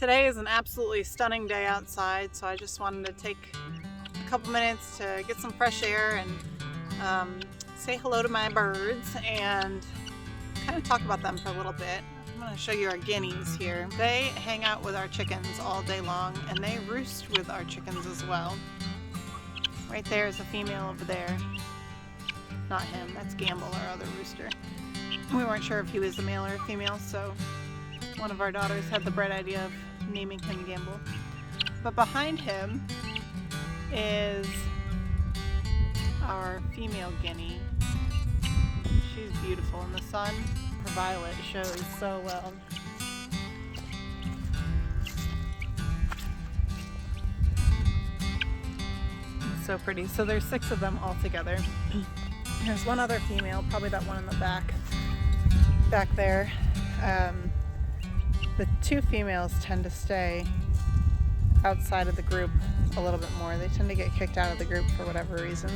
Today is an absolutely stunning day outside, so I just wanted to take a couple minutes to get some fresh air and say hello to my birds and kind of talk about them for a little bit. I'm going to show you our guineas here. They hang out with our chickens all day long, and they roost with our chickens as well. Right there is a female over there. Not him, that's Gamble, our other rooster. We weren't sure if he was a male or a female, so one of our daughters had the bright idea of naming him Gamble. But behind him is our female guinea. She's beautiful in the sun. Her violet shows so well. It's so pretty. So there's 6 of them all together. There's one other female, probably that one in the back there. The 2 females tend to stay outside of the group a little bit more. They tend to get kicked out of the group for whatever reason.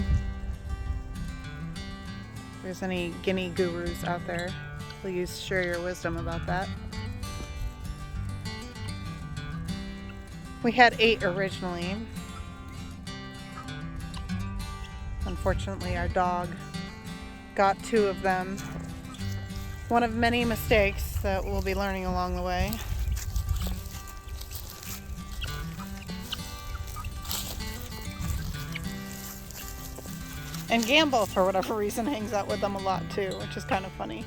If there's any guinea gurus out there, please share your wisdom about that. We had 8 originally. Unfortunately, our dog got 2 of them. One of many mistakes that we'll be learning along the way. And Gamble, for whatever reason, hangs out with them a lot too, which is kind of funny.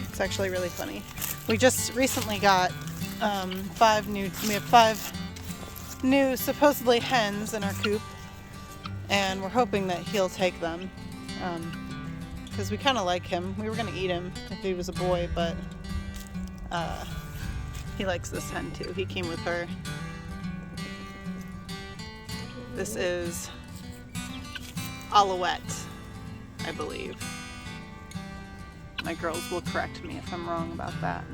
It's actually really funny. We just recently got we have 5 new supposedly hens in our coop, and we're hoping that he'll take them. Because we kind of like him. We were going to eat him if he was a boy, but he likes this hen too. He came with her. This is Alouette, I believe. My girls will correct me if I'm wrong about that.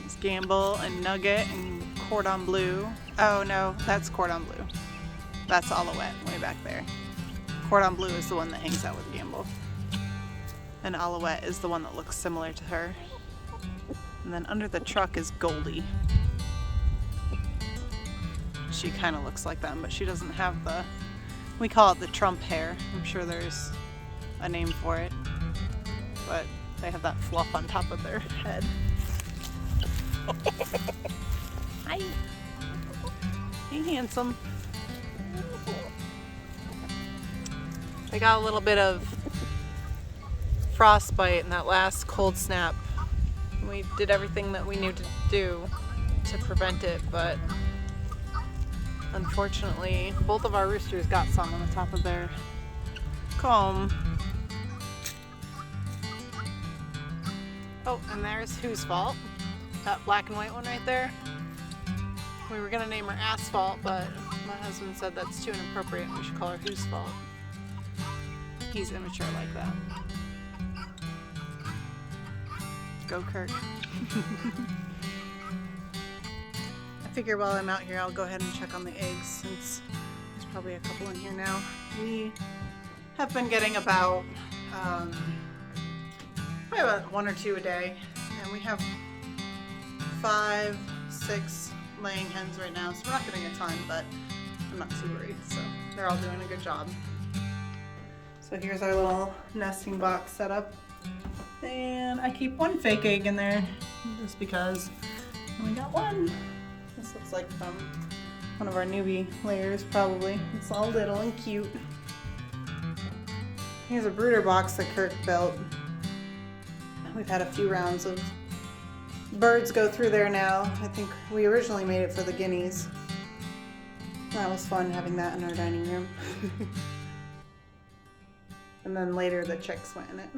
There's Gamble and Nugget and Cordon Bleu. Oh no, that's Cordon Bleu. That's Alouette way back there. Cordon Bleu is the one that hangs out with Gamble. And Alouette is the one that looks similar to her. And then under the truck is Goldie. She kind of looks like them, but she doesn't have we call it the Trump hair. I'm sure there's a name for it. But they have that fluff on top of their head. Hi. Hey, handsome. I got a little bit of frostbite in that last cold snap. We did everything that we knew to do to prevent it, but unfortunately both of our roosters got some on the top of their comb. Oh, and there's Whose Fault, that black and white one right there. We were gonna name her Asphalt, but my husband said that's too inappropriate. We should call her Whose Fault. He's immature like that. Go Kirk. I figure while I'm out here I'll go ahead and check on the eggs, since there's probably a couple in here now. We have been getting about probably about 1 or 2 a day, and we have 5, 6 laying hens right now, so we're not getting a ton, but I'm not too worried, so they're all doing a good job. So here's our little nesting box setup, and I keep 1 fake egg in there just because I only got 1. This looks like from one of our newbie layers, probably. It's all little and cute. Here's a brooder box that Kirk built. We've had a few rounds of birds go through there now. I think we originally made it for the guineas. That was fun, having that in our dining room. And then later the chicks went in it.